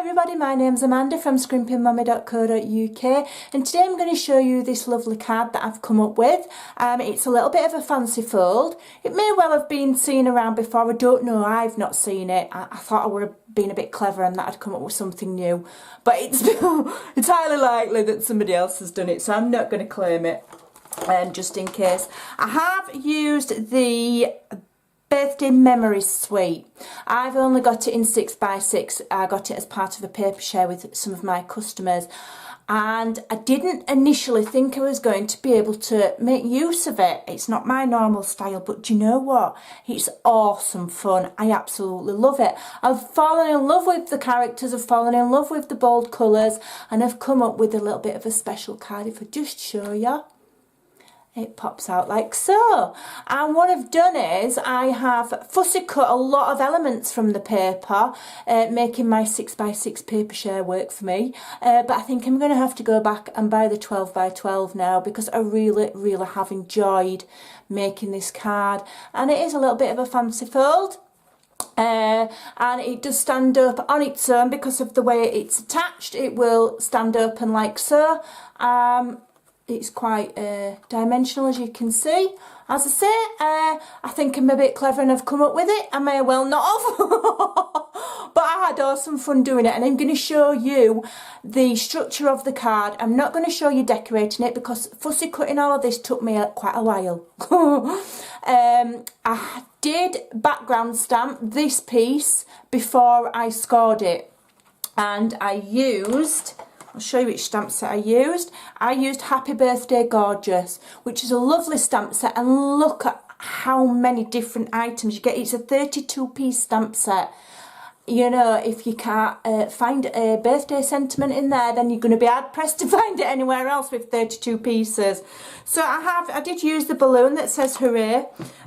everybody, my name's Amanda from scrimpingmummy.co.uk, and today I'm going to show you this lovely card that I've come up with. It's a little bit of a fancy fold. It may well have been seen around before, I don't know, I've not seen it. I thought I would have been a bit clever and that I'd come up with something new, but it's highly likely that somebody else has done it, so I'm not going to claim it, just in case. I have used the Birthday Memories Suite. I've only got it in 6x6. I got it as part of a paper share with some of my customers, and I didn't initially think I was going to be able to make use of it. It's not my normal style, but do you know what? It's awesome fun. I absolutely love it. I've fallen in love with the characters, I've fallen in love with the bold colours, and I've come up with a little bit of a special card. If I just show you. It pops out like so, and what I've done is I have fussy cut a lot of elements from the paper, making my 6x6 paper share work for me, but I think I'm going to have to go back and buy the 12x12 now, because I really have enjoyed making this card, and it is a little bit of a fancy fold. And it does stand up on its own because of the way it's attached. It will stand open like so. It's quite dimensional, as you can see. As I say, I think I'm a bit clever and I've come up with it. I may well not have. But I had awesome fun doing it, and I'm going to show you the structure of the card. I'm not going to show you decorating it because fussy cutting all of this took me quite a while. I did background stamp this piece before I scored it, and I used... I'll show you which stamp set I used. I used Happy Birthday Gorgeous, which is a lovely stamp set, and look at how many different items you get. It's a 32-piece stamp set. You know, if you can't find a birthday sentiment in there, then you're going to be hard pressed to find it anywhere else with 32 pieces. So I did use the balloon that says hooray,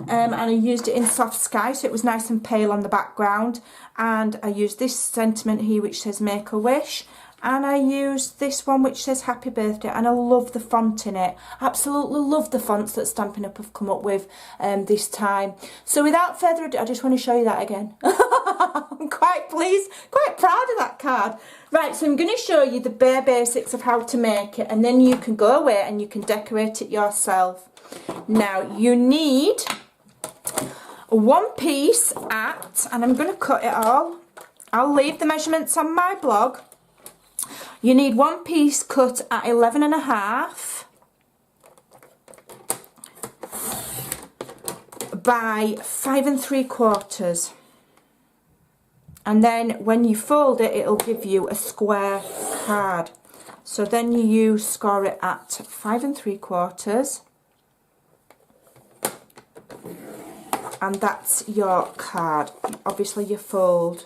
and I used it in soft sky, so it was nice and pale on the background. And I used this sentiment here which says make a wish. And I used this one which says happy birthday, and I love the font in it. Absolutely love the fonts that Stampin' Up have come up with this time. So without further ado, I just want to show you that again. I'm quite pleased, quite proud of that card. Right, so I'm going to show you the bare basics of how to make it, and then you can go away and you can decorate it yourself. Now you need one piece at, and I'm going to cut it all. I'll leave the measurements on my blog. You need one piece cut at 11.5 by 5 3/4, and then when you fold it, it'll give you a square card. So then you score it at 5 3/4, and that's your card. Obviously you fold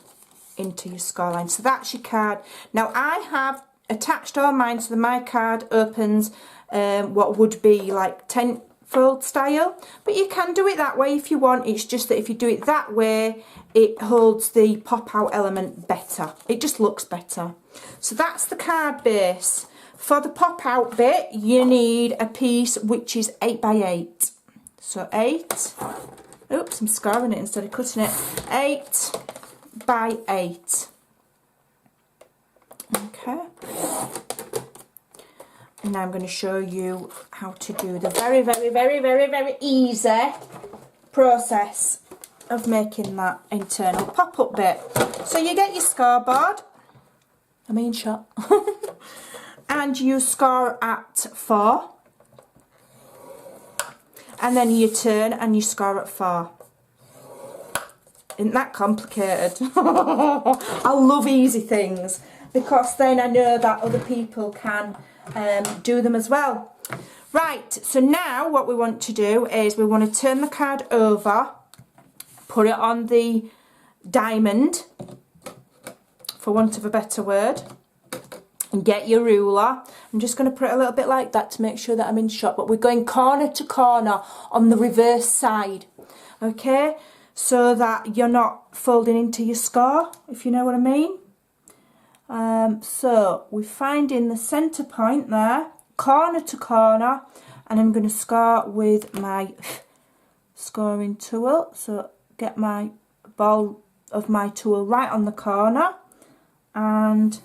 into your score line. So that's your card. Now I have attached all mine so that my card opens what would be like 10 fold style, but you can do it that way if you want. It's just that if you do it that way, it holds the pop out element better. It just looks better. So that's the card base. For the pop out bit, you need a piece which is 8x8. So 8, oops, I'm scoring it instead of cutting it, 8 by 8. Okay, and now I'm going to show you how to do the very easy process of making that internal pop-up bit. So you get your scoreboard, shot, and you score at 4, and then you turn and you score at 4. Isn't that complicated? I love easy things, because then I know that other people can do them as well. Right, so now what we want to do is we want to turn the card over, put it on the diamond, for want of a better word, and get your ruler. I'm just going to put it a little bit like that to make sure that I'm in shot, but we're going corner to corner on the reverse side, okay? So that you're not folding into your score, if you know what I mean. So we're finding the centre point there, corner to corner, and I'm going to score with my scoring tool. So get my ball of my tool right on the corner, and and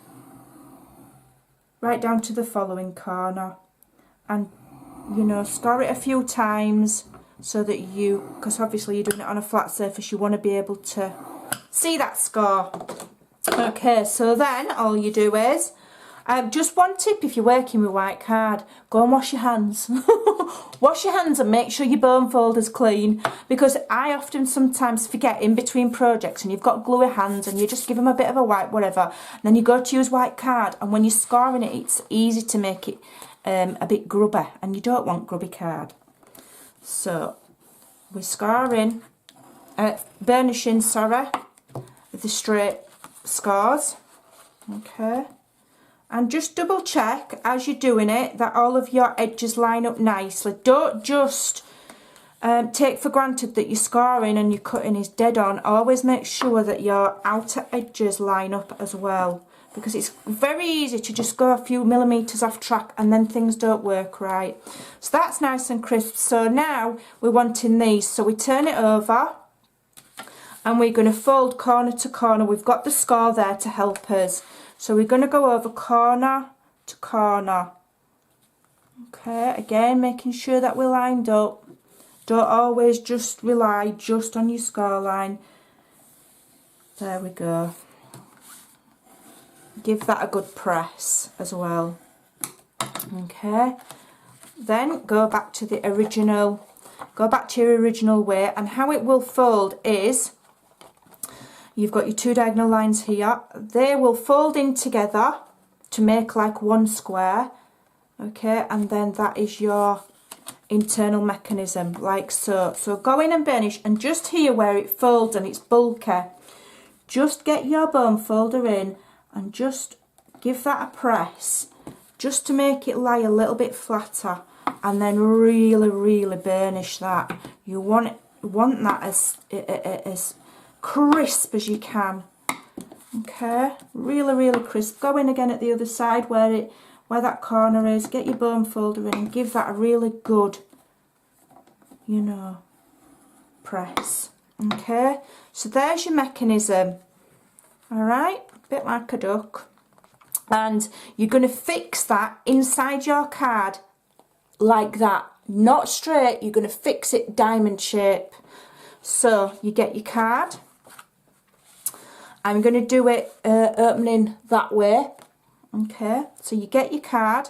right down to the following corner, and you know, score it a few times so that you, because obviously you're doing it on a flat surface, you want to be able to see that score. Okay, so then all you do is, just one tip if you're working with white card, go and wash your hands. Wash your hands and make sure your bone folder's clean, because I often sometimes forget in between projects and you've got gluey hands and you just give them a bit of a wipe, whatever, and then you go to use white card, and when you're scoring it, it's easy to make it a bit grubby, and you don't want grubby card. So we're scoring, burnishing, sorry, with the straight scores. Okay, and just double check as you're doing it that all of your edges line up nicely. Don't just take for granted that your scoring and your cutting is dead on. Always make sure that your outer edges line up as well, because it's very easy to just go a few millimetres off track and then things don't work right. So that's nice and crisp. So now we're wanting these, so we turn it over and we're going to fold corner to corner. We've got the score there to help us. So we're going to go over corner to corner. Okay, again making sure that we're lined up. Don't always just rely just on your score line. There we go. Give that a good press as well. Okay, then go back to the original, go back to your original way, and how it will fold is, you've got your two diagonal lines here, they will fold in together to make like one square. Okay, and then that is your internal mechanism, like so. So go in and burnish, and just here where it folds and it's bulky, just get your bone folder in and just give that a press just to make it lie a little bit flatter, and then really burnish that. You want that as crisp as you can. Okay, really crisp. Go in again at the other side where that corner is, get your bone folder in and give that a really good, you know, press. Okay, so there's your mechanism. All right, a bit like a duck, and you're going to fix that inside your card like that, not straight. You're going to fix it diamond shape. So you get your card. I'm going to do it opening that way. Okay, so you get your card.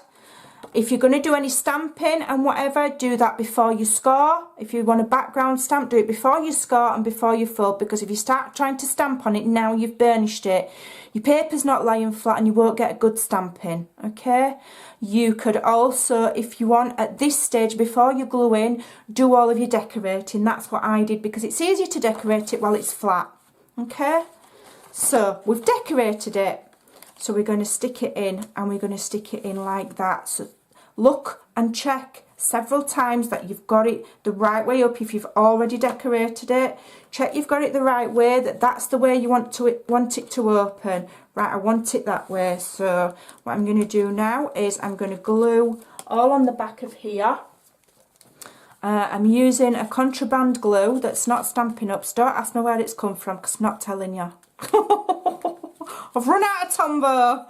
If you're going to do any stamping and whatever, do that before you score. If you want a background stamp, do it before you score and before you fold, because if you start trying to stamp on it now you've burnished it, your paper's not lying flat and you won't get a good stamping. Okay, you could also, if you want, at this stage before you glue in, do all of your decorating. That's what I did, because it's easier to decorate it while it's flat. Okay, so we've decorated it. So we're going to stick it in, and we're going to stick it in like that. So look and check several times that you've got it the right way up. If you've already decorated it, check you've got it the right way, that's the way you want it to open. Right, I want it that way. So what I'm going to do now is I'm going to glue all on the back of here. I'm using a contraband glue that's not Stampin' Up. Don't ask me where it's come from, because I'm not telling you. I've run out of Tombow.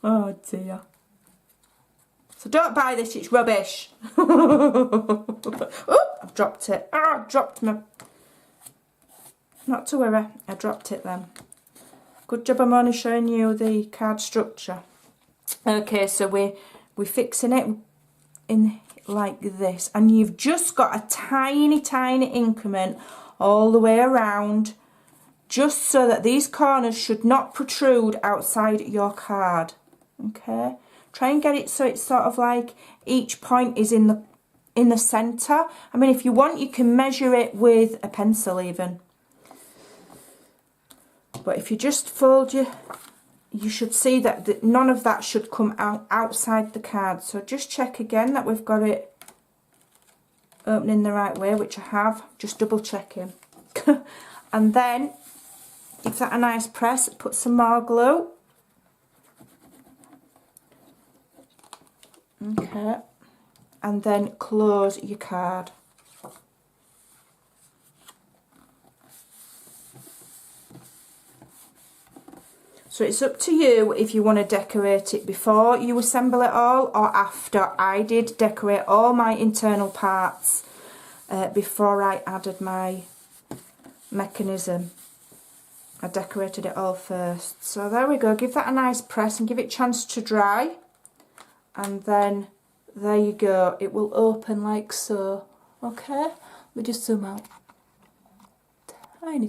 Oh dear. So don't buy this, it's rubbish. Oh, I've dropped it. Oh, I've dropped my... Not to worry, I dropped it then. Good job I'm only showing you the card structure. Okay, so we're fixing it in like this. And you've just got a tiny increment all the way around, just so that these corners should not protrude outside your card. Okay, try and get it so it's sort of like each point is in the center. I mean, if you want, you can measure it with a pencil even, but if you just fold you should see that none of that should come out outside the card. So just check again that we've got it opening the right way, which I have, just double checking. And then give that a nice press, put some more glue. Okay, and then close your card. So it's up to you if you want to decorate it before you assemble it all or after. I did decorate all my internal parts before I added my mechanism. I decorated it all first. So there we go, give that a nice press and give it a chance to dry. And then there you go, it will open like so. Okay, let me just zoom out.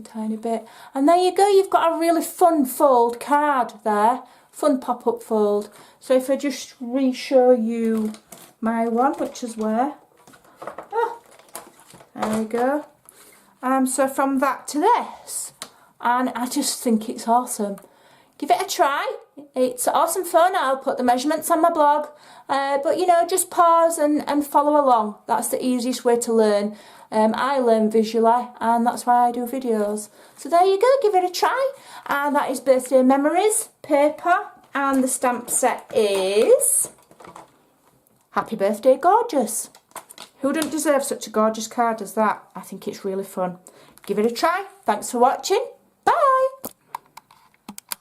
Tiny bit. And there you go, you've got a really fun fold card there. Fun pop-up fold. So if I just re-show you my one, which is where. Oh, there we go. So from that to this. And I just think it's awesome. Give it a try. It's awesome fun. I'll put the measurements on my blog. But you know, just pause and follow along. That's the easiest way to learn. I learn visually, and that's why I do videos. So there you go, give it a try. And that is Birthday Memories paper. And the stamp set is Happy Birthday Gorgeous. Who doesn't deserve such a gorgeous card as that? I think it's really fun. Give it a try. Thanks for watching.